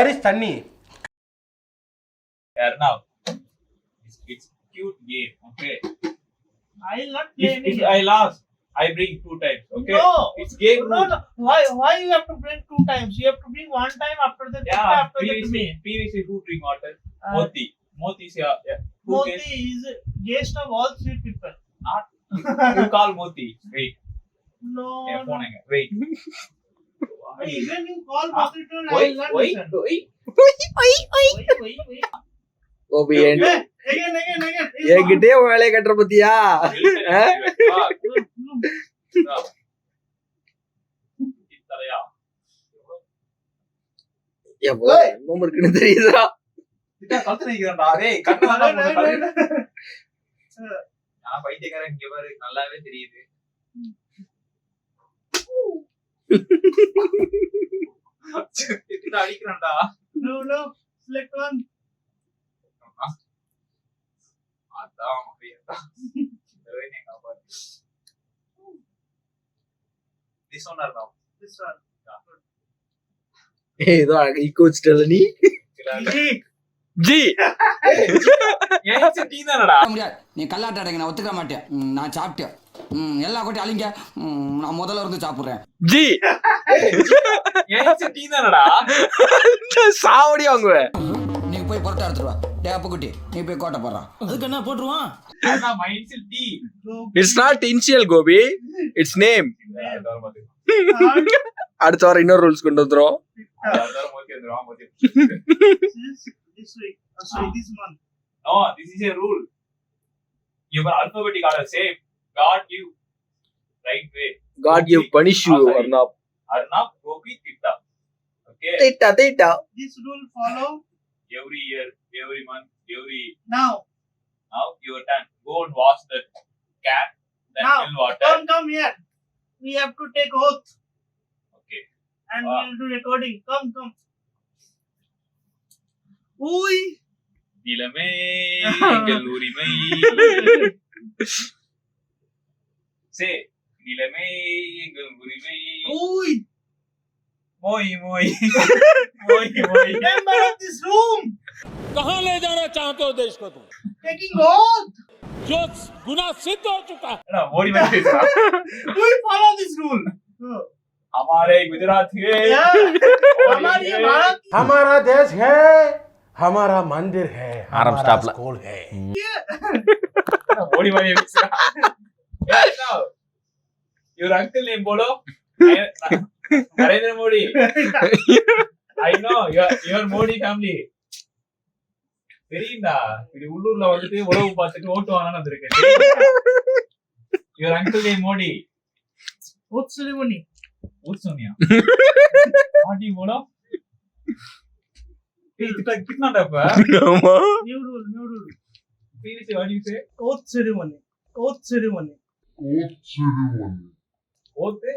Where is Tanni? Now, it's cute game. Okay. I'll not play any If game. I lost, I bring 2 times. Okay. No. It's game. No. Why you have to bring 2 times? You have to bring 1 time after the Yeah. after that me. Previously, who drink water? Moti. Moti is yeah. Who Moti gets- is guest of all 3 people. Not. You call Moti. Wait. No. Yeah, phone hang. Wait. Even you call Ah, Moti to I will not Wait. listen. Wait. Wait. Gopi Again. என்கிட்டே வேலையை கட்டுற பத்தியா எவ்வளவு இருக்குன்னு தெரியுதா பைத்தியக்காரன் இங்க பாரு நல்லாவே தெரியுது. அடிக்கிறான்டா. No. Select one. அதான் This one or now? This one. ஏதோ ஈக்கோ வச்சுட்டல நீ ஜி டீ தானடா. முடியாது நீ கல்லாட்ட அடைங்க நான் ஒத்துக்க மாட்டேன் நான் சாப்பிட்டேன் எல்லா கொட்டி அழிங்க நான் முதல்ல இருந்து சாப்பிடுறேன் ஜி டீ தானடா. சாவடி வாங்குவேன் நீ போய் புரட்டா எடுத்துருவா டே அப்ப குட்டி நீ போய் கோட்டை போடுறான் அதுக்கு என்ன போட்டுருவான் அதான் மைண்ட்ஸில் டீ. It's not initial Gopi it's name அடுத்த வாரம் இன்னொரு ரூல்ஸ் கொண்டு வந்துரும் This week. Sorry, this month. No, this is a rule. Your alphabetic order same. God give right way. God give punish you Arnab. Arnab, Gopi, Titta. Okay. Titta. This rule follow Every year, every month, every. now. Now your turn. Go and wash that can. Then Now, fill water. come here. We have to take oath Okay. and Wow. we'll do recording. Come. Oi. நிலமே எங்கள் உரிமை. Say, நிலமே எங்கள் உரிமை. Oi. மோய். Member of this room. कहां ले जाना चाहते हो देश को तुम Taking oath. जो गुनाह सिद्ध हो चुका है ना मोड़ी में பேசுறா. We follow this rule. हमारे गुजरात के Yeah. हमारी ये भारत हमारा देश है, हमारा मंदिर है, आराम हमारा stop ला। स्कूल है. मोड़ी में பேசுறா. now your uncle name बोलो. Narendra Modi. I know your Modi family. தெரியும்டா இது உள்ளூர்ல வந்துட்டு உறவு பார்த்துட்டு ஓட்டு வாங்கன்னு வந்திருக்கேன். your uncle name Modi. oath ceremony. Oath Sonia. ஆடி போலோ. कितना டப்ப? ஆமா New rule. Seriously, what do you say? Oath ceremony. ஓத்து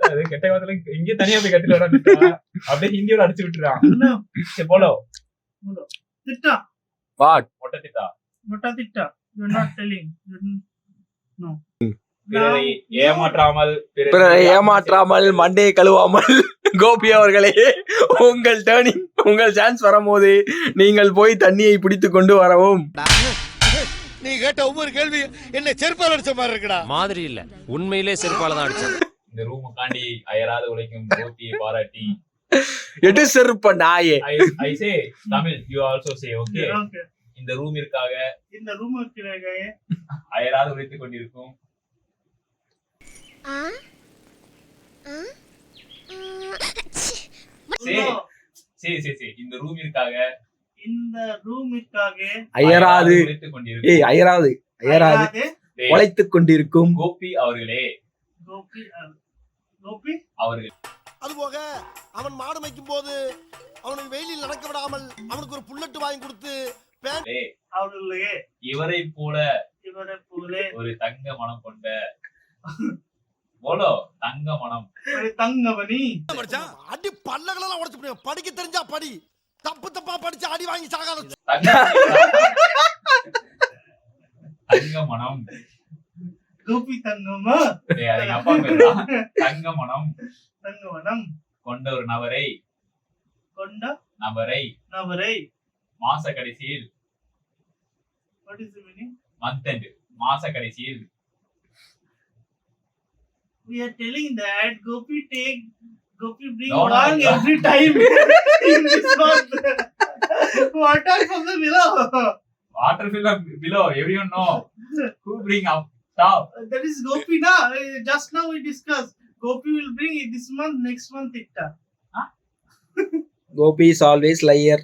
அது கெட்ட வார்த்தைல இங்க தனியா போய் கத்தில விடாம அப்படியே ஹிந்தியோட அடிச்சு விட்டுறான். No. சரி போலோ. Titta. வாட் மொட்டை திட்டா. Nota titta. You're not telling. No. பிறரை ஏமாற்றாமல் பிறரை ஏமாற்றாமல் மண்டையை கழுவாமல் கோபி அவர்களே உங்கள் டர்னிங் உங்கள் சான்ஸ் வரும்போது நீங்கள் போய் தண்ணியை பிடித்து கொண்டு வரவும். நீ கேட்ட ஒவ்வொரு கேள்வி என்ன செருப்பால் அடிச்ச மாதிரி இருக்குடா. மாதிரி இல்ல உண்மையிலே செருப்பால தான் அடிச்சேன் இந்த ரூம் காண்டி அயராது உழைக்கும் போத்தியை பாராட்டி எட்டு செருப்ப நாயே I say Tamil you also say okay. Okay. இந்த ரூமிற்காக இந்த ரூம் இருக்கிறாங்க அயராது உழைத்துக் கொண்டிருக்கும் சரி இந்த ரூமிற்காக அயராது உழைத்துக் கொண்டிருக்கும் ஏய் அயராது உழைத்துக் கொண்டிருக்கும் கோபி அவர்களே கோபி அவர்கள். அது போக அவன் மாடு மேய்க்கும் போது அவனுக்கு வெயிலில் நடக்க விடாமல் அவனுக்கு ஒரு புல்லட் வாங்கி கொடுத்து அவர்களே இவரை போல ஒரு தங்க மனம் கொண்ட போலோ தங்க மனம் ஒரு தங்கமணி அடி பல்லகளெல்லாம் உடைச்சு படிக்க தெரிஞ்சா படி தப்பா படிச்சு அடி வாங்கி சாகாத தங்க மனம் கோபி தங்கமா அப்பா பேரா தங்க மனம் கொண்ட ஒரு நபரை Konda நபரை Navarai. மாச கடைசியில் What is the meaning? Month end மாச கடைசியில் We are telling that Gopi bring No, no, one no. every time in this month. Water from the below. Water fill below everyone know who bring up top That is Gopi na. Just now we discussed. Gopi will bring it this month, next month Itta. Gopi is always liar.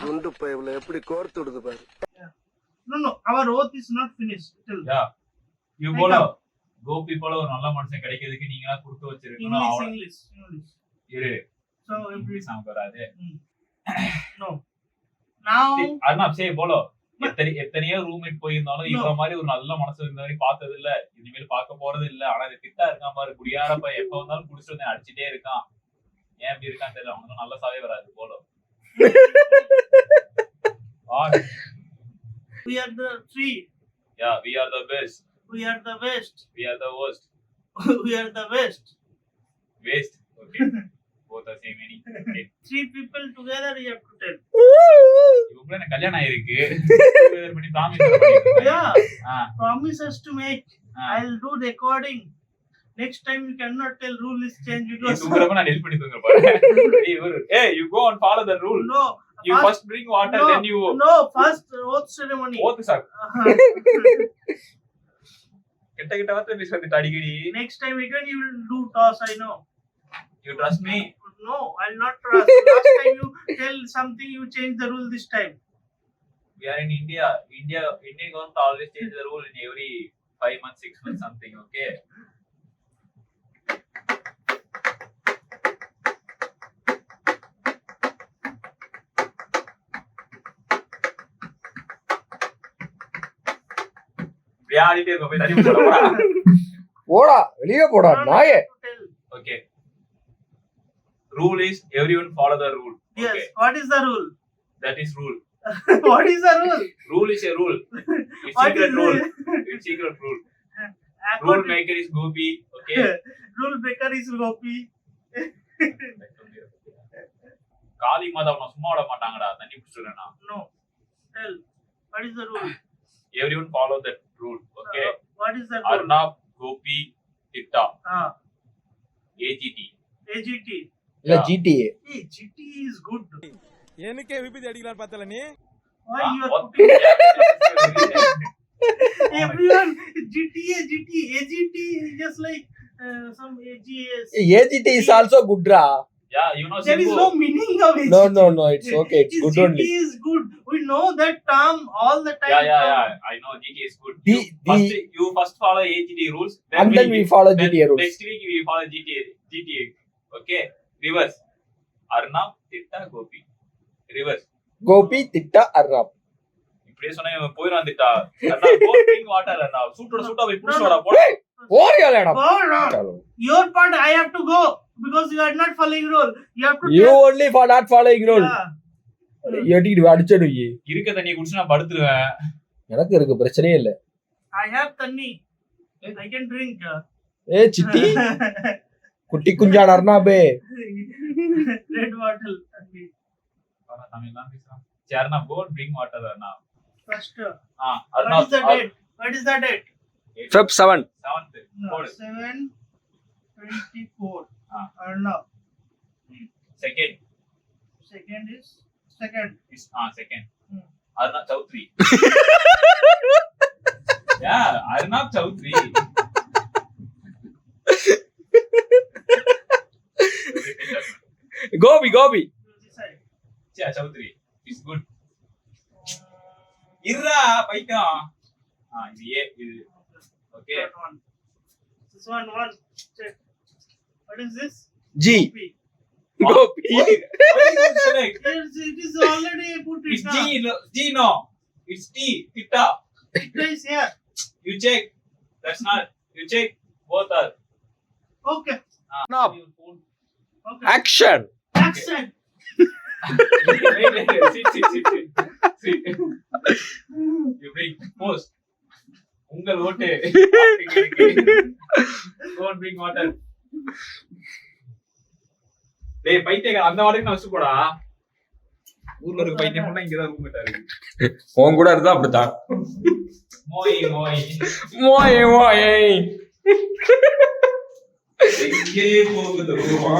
குண்டு பைப்ல எப்படி கோர்த்து விடுது பாரு. No. Our oath is not finished. Till yeah you போலோ கோபி போல ஒரு நல்ல மனுஷன் கிடைக்கிறதுக்கு நீங்களா கொடுத்து வச்சிருக்கணும். English. இரு So every இங்கிலீஷ் நமக்கு வராது. no. Now அர்ணாப் சே போலோ எத்தனையோ ரூம்மேட் போயிருந்தாலும் இவர மாதிரி ஒரு நல்ல மனசு இருந்த மாதிரி பார்த்தது இல்ல, இனிமேல் பார்க்க போறது இல்ல. ஆனா இது திட்டா இருக்கான் பாரு, குடியாரப்ப எப்ப வந்தாலும் குடிச்சிட்டு வந்து அடிச்சுட்டே இருக்கான். ஏன் இப்படி இருக்கான்னு தெரியல, அவனுக்கு நல்ல சாவே வராது polo. we are the three. Yeah, we are the best. We are the best. We are the worst. We are the best. Waste. Okay. Both are same meaning. Okay. Three people together you have to tell. இவங்க எனக்கு கல்யாணம் ஆயிருக்கு. பண்ணி promise பண்ணிருக்காங்க. Yeah. Promises to make. I'll do recording. Next time you cannot tell rule is changed because தூங்கறப்ப நான் help பண்ணி தூங்க போறேன். Hey, you go and follow the rule. No. You first bring water, no, then you No, first oath ceremony. Oath sir. கிட்ட வார்த்தை பேசுறது அடிக்கடி. Next time again you will do toss, I know. You trust me? No, I'll not trust. Last time you tell something, you change the rule this time. We are in India. Indian government always change the rule in every 5 months, 6 months, something. Okay. ஆடிட்டே இருக்க போய் தண்ணி போடா. போடா வெளியே போடா நாயே. Okay. Rule is everyone follow the rule. Yes. Okay. What is the rule? That is rule. What is the rule? Rule is a rule. It's What secret is rule. it? It's secret rule. Rule According- maker is Gopi. Okay. Rule breaker is Gopi. காளி மாதா உன்னை சும்மா விட மாட்டாங்கடா, தண்ணி குடிச்சுடுறேன்னா. No. Tell. What is the rule? Everyone follow that rule. Okay. What is the rule? Arnab, Gopi, Titta, AGT. AGT. இல்ல GTA. Hey, GT is good. எனக்கே விபத்து அடிக்கலாம் பார்த்தல நீ. Why you are What? putting everyone GTA, AGT is just like some AGS. AGT is also good ra. Yeah, you know There is Simbu. no meaning of AGT. No, it's okay. It's good GT only. is good. We know that term all the time. Yeah. I know GT is good. You first follow AGT rules. And then we follow GTA rules. Next week we follow GTA. Okay. Reverse. Arnab, Titta, Gopi. Reverse. Gopi திட்டா அர்ணாப். இப்படியே சொன்னா இவன் போயிரான் திட்டா. Arnab, go drink water Arnab. சூட்டோட போய் புடிச்சு வாடா போடா. ஓரியாலடா. Go on. Your part I have to go because you are not following rule. You have to You tell. only for not following rule. Yeah. ஏடிடு அடிச்சடுயே. இருக்க தண்ணியை குடிச்சு நான் படுத்துருவேன். எனக்கு இருக்கு பிரச்சனையே இல்ல. I have tanni. I can drink. City குட்டி குஞ்சான் அர்ணாபே. Red bottle. Tanni. தமிழ்லாம் பேசுறான். சரி Arnab, go drink water Arnab. First. Arnab. What is the date? What is the date? Feb 7. 7th. No, 7/24. Arnab. Second. Second is second. Second. Arnab Chaudhary. Yeah, Arnab Chaudhary. Gopi. This side. Yeah, Chaudhary. It's good. Irra, பைத்தியம். இது ஏ இது. Okay. That one. This one. Check. What is this? G. Gopi. Why you select? It is already put It's G no. It's T. Titta. It is here. You check. That's not. You check. Both are. Okay. Arnab. Okay. Action. Accent. Wait. Sit. You bring post. உங்கள் ஓட்டு. Go and bring water. டேய் பைத்தியக்கார அந்த வாடகை நான் வச்சு போடா. ஊர்ல இருக்க பைத்தியம் ஃபுல்லா இங்கதான் ரூம்மேட்டா இருக்கு. உன் கூட இருந்தா அப்படித்தான். மோய் மோய் மோய் மோய் எங்கே போகுது ரூபா?